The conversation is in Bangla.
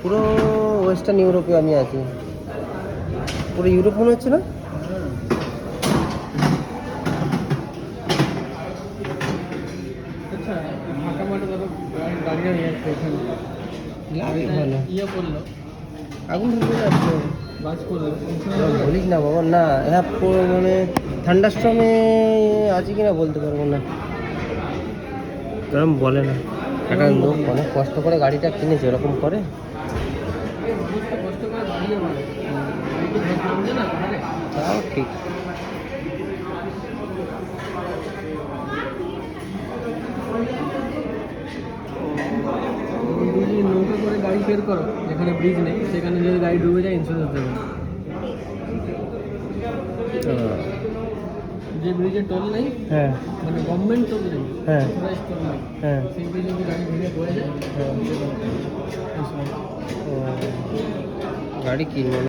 পুরো ওয়েস্টার্ন ইউরোপে আমি আছি। পুরো ইউরোপ মনে হচ্ছে না? আচ্ছা, ফাঁকা মাঠে ধরো দাঁড়িয়ে আছে এখানে, ভালো ইয়ে করলো, আগুন ধরে যাচ্ছে। বাজ করলো, বলিস না বাবা, না হ্যাঁ মানে থান্ডারস্টর্মে আছে কিনা বলতে পারবো না, এরকম বলে না। একটা লোক অনেক কষ্ট করে গাড়িটা কিনেছে, এরকম করে। কষ্ট করে দাঁড়িয়ে ভালো, না পাহাড়ে। তাও ঠিক। যদি নৌকা করে গাড়ি বের করো, যেখানে ব্রিজ নেই সেখানে যদি গাড়ি ডুবে যায় ইন্স্যুরেন্স দেবে না। যে ব্রিজে টোল নেই, হ্যাঁ মানে গভর্নমেন্ট টোল নেই, হ্যাঁ প্রাইস টোল নেই, হ্যাঁ সেই ব্রিজে যদি গাড়ি ভেঙে পড়ে যায়, গাড়ি কিনবো।